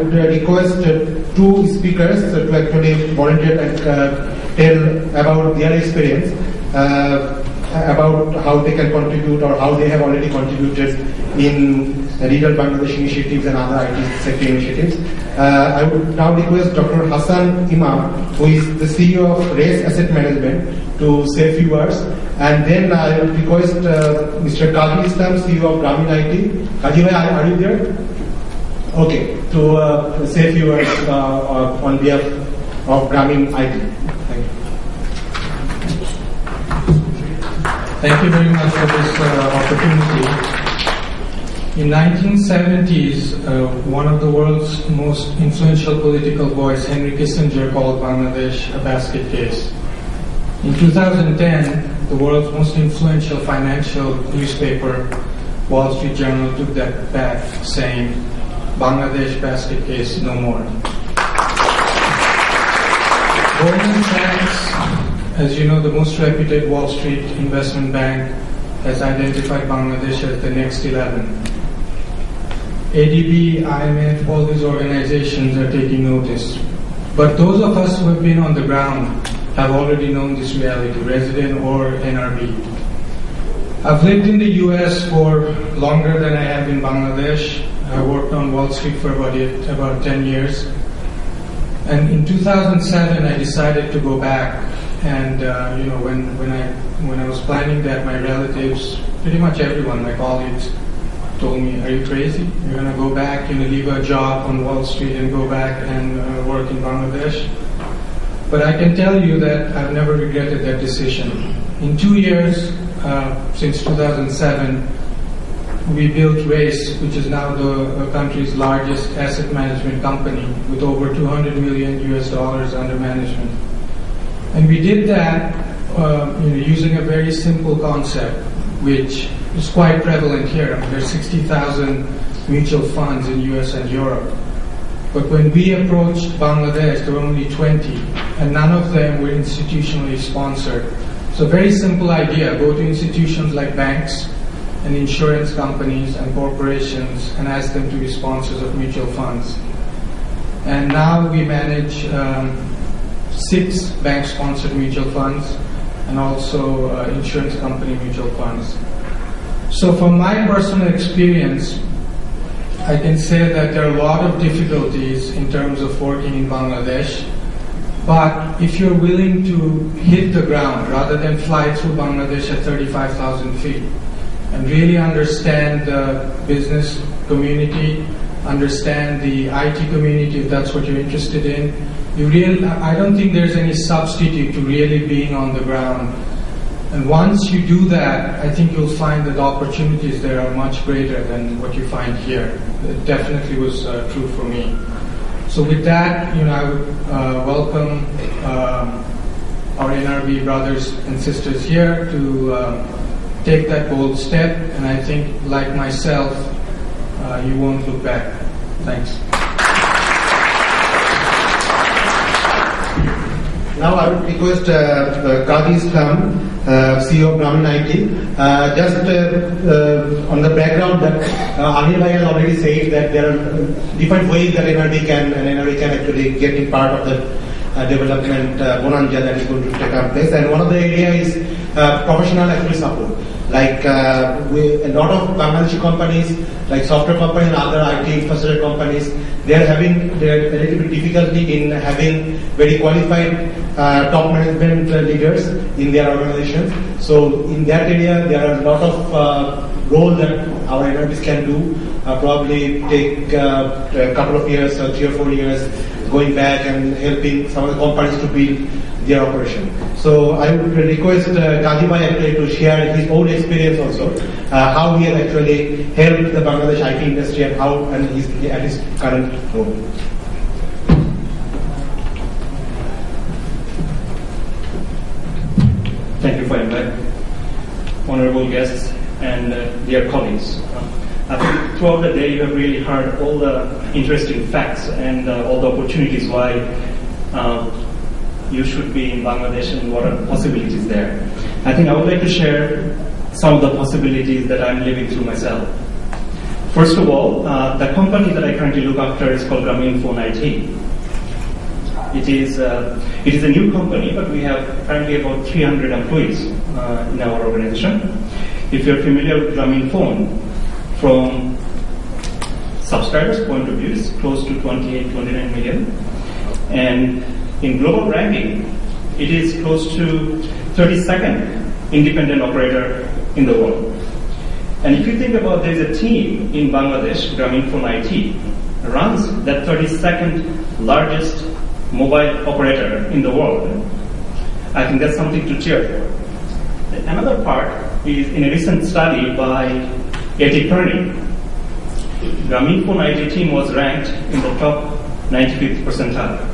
would request two speakers to actually volunteer and tell about their experience, about how they can contribute or how they have already contributed in Digital Bangladesh initiatives and other IT sector initiatives. I would now request Dr. Hassan Imam, who is the CEO of Race Asset Management, to say a few words. And then I would request Mr. Kazi Islam, CEO of Grameen IT. Kazi bhai, are you there? Okay, to say a few words on behalf of Grameen IT. Thank you. Thank you very much for this opportunity. In 1970s, one of the world's most influential political voice, Henry Kissinger, called Bangladesh a basket case. In 2010, the world's most influential financial newspaper, Wall Street Journal, took that back, saying, Bangladesh basket case no more. Goldman Sachs, as you know, the most reputed Wall Street investment bank, has identified Bangladesh as the next 11. ADB, IMF, all these organizations are taking notice. But those of us who have been on the ground have already known this reality, resident or NRB. I've lived in the US for longer than I have in Bangladesh. I worked on Wall Street for about 10 years. And in 2007, I decided to go back. And when I was planning that, my relatives, pretty much everyone, my colleagues, told me, "Are you crazy? You're going to go back, leave a job on Wall Street and go back and work in Bangladesh?" But I can tell you that I've never regretted that decision. In 2 years, since 2007, we built Race, which is now the country's largest asset management company, with over $200 million under management. And we did that using a very simple concept, which is quite prevalent here. There are 60,000 mutual funds in US and Europe. But when we approached Bangladesh, there were only 20, and none of them were institutionally sponsored. So very simple idea, go to institutions like banks and insurance companies and corporations and ask them to be sponsors of mutual funds. And now we manage 6 bank-sponsored mutual funds and also insurance company mutual funds. So from my personal experience, I can say that there are a lot of difficulties in terms of working in Bangladesh, but if you're willing to hit the ground rather than fly through Bangladesh at 35,000 feet and really understand the business community, understand the IT community if that's what you're interested in, I don't think there's any substitute to really being on the ground. And once you do that, I think you'll find that the opportunities there are much greater than what you find here. It definitely was true for me. So with that, I would welcome our NRB brothers and sisters here to take that bold step. And I think, like myself, you won't look back. Thanks. Now I would request Kazi Islam, CEO of Grameen IT, just on the background that Anil Bhai has already said that there are different ways that NRB can actually get in part of the development bonanza that is going to take place. And one of the areas is professional actually support. Like a lot of Bangladeshi companies, like software companies and other IT infrastructure companies, they are having a little bit difficulty in having very qualified top management leaders in their organizations. So in that area, there are a lot of roles that our NRBs can do. Probably take a couple of years, 3 or 4 years, going back and helping some of the companies to build their operation. So I would request Kazi Bhai actually to share his own experience also, how he has actually helped the Bangladesh IT industry and how and at his current role. Thank you for inviting honorable guests and dear colleagues. I think throughout the day you have really heard all the interesting facts and all the opportunities why you should be in Bangladesh and what are the possibilities there. I think I would like to share some of the possibilities that I'm living through myself. First of all, the company that I currently look after is called Grameenphone IT. It is a new company, but we have currently about 300 employees in our organization. If you're familiar with Grameenphone, from subscribers' point of view, it's close to 28-29 million. And in global ranking, it is close to 32nd independent operator in the world. And if you think about, there's a team in Bangladesh, Grameenphone IT, runs that 32nd largest mobile operator in the world. I think that's something to cheer for. Another part is in a recent study by A.T. Kearney. Grameenphone IT team was ranked in the top 95th percentile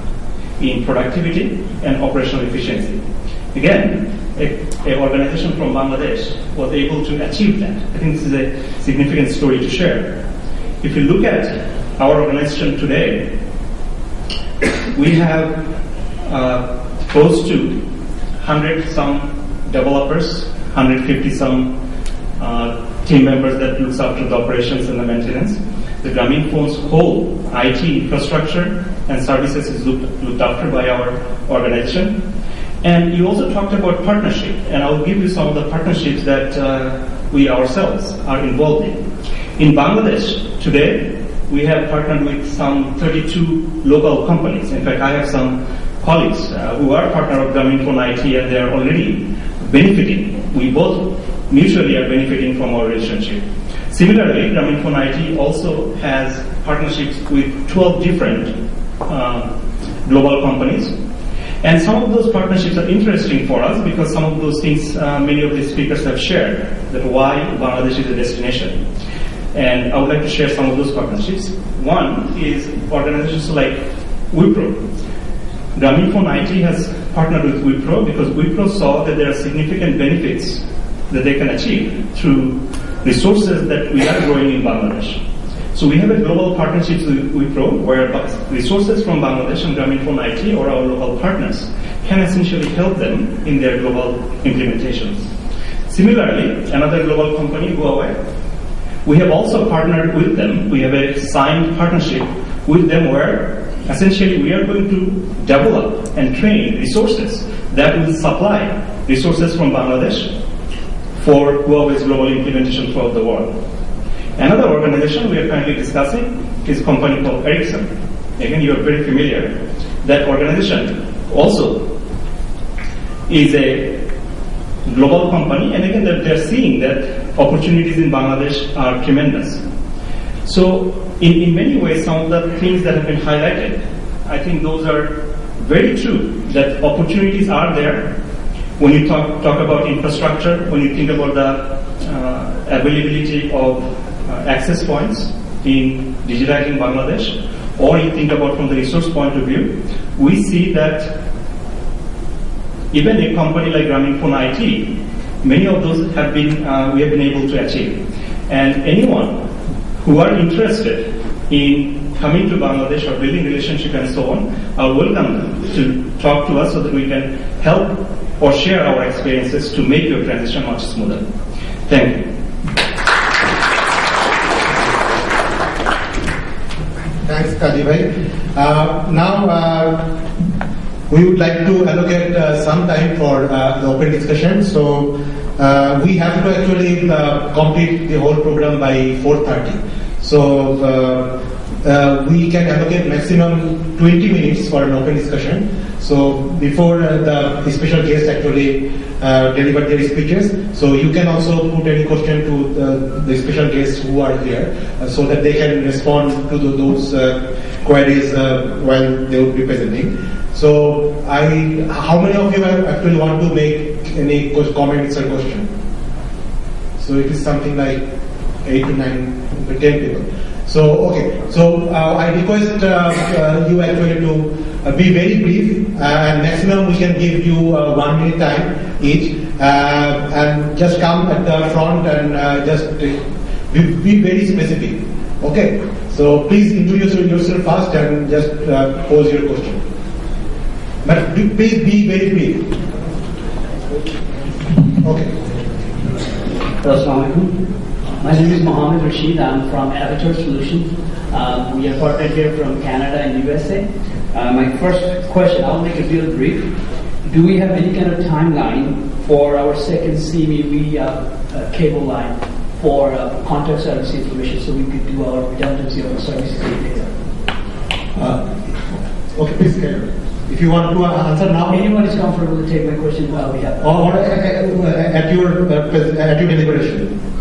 in productivity and operational efficiency. Again, an organization from Bangladesh was able to achieve that. I think this is a significant story to share. If you look at our organization today, we have close to 100 some developers, 150 some team members that looks after the operations and the maintenance. The Grameenphone's whole IT infrastructure and services is looked after by our organization. And you also talked about partnership, and I'll give you some of the partnerships that we ourselves are involved in. In Bangladesh today, we have partnered with some 32 local companies. In fact, I have some colleagues who are partner of Grameenphone IT, and they are already benefiting. We both mutually are benefiting from our relationship. Similarly, Grameenphone IT also has partnerships with 12 different global companies. And some of those partnerships are interesting for us because some of those things many of the speakers have shared, that why Bangladesh is a destination. And I would like to share some of those partnerships. One is organizations like Wipro. Grameenphone IT has partnered with Wipro because Wipro saw that there are significant benefits that they can achieve through resources that we are growing in Bangladesh. So we have a global partnership with Wipro where resources from Bangladesh and Grameenphone IT or our local partners can essentially help them in their global implementations. Similarly, another global company, Huawei, we have also partnered with them. We have a signed partnership with them where essentially we are going to develop and train resources that will supply resources from Bangladesh for Huawei's global implementation throughout the world. Another organization we are currently discussing is a company called Ericsson. Again, you are very familiar. That organization also is a global company, and again, they're seeing that opportunities in Bangladesh are tremendous. So, in many ways, some of the things that have been highlighted, I think those are very true, that opportunities are there. When you talk about infrastructure, when you think about the availability of access points in digitizing Bangladesh, or you think about from the resource point of view, we see that even a company like Grameenphone IT, many of those have been we have been able to achieve. And anyone who are interested in coming to Bangladesh or building relationship and so on, are welcome to talk to us so that we can help or share our experiences to make your transition much smoother. Thank you. Thanks, Kaji bhai. Now, we would like to allocate some time for the open discussion. So, we have to actually complete the whole program by 4:30. So, we can allocate maximum 20 minutes for an open discussion. So, before the special guests actually deliver their speeches, so you can also put any question to the special guests who are here, so that they can respond to those queries while they will be presenting. So, how many of you actually want to make any comments or question? So, it is something like 8 to 9 to 10 people. So, okay. So, I request you actually to be very brief, and maximum we can give you 1 minute time each, and just come at the front and just be very specific. Okay. So, please introduce yourself first and just pose your question. But please be very brief. Okay. Assalamualaikum. My name is Mohammed Rashid. I'm from Avatar Solutions. We are partnered here from Canada and USA. My first question, I'll make it real brief. Do we have any kind of timeline for our second CME cable line for contact service information so we could do our redundancy of our services data? Okay, please carry. If you want to answer now, Anyone is comfortable to take my question, we have. or at your deliberation.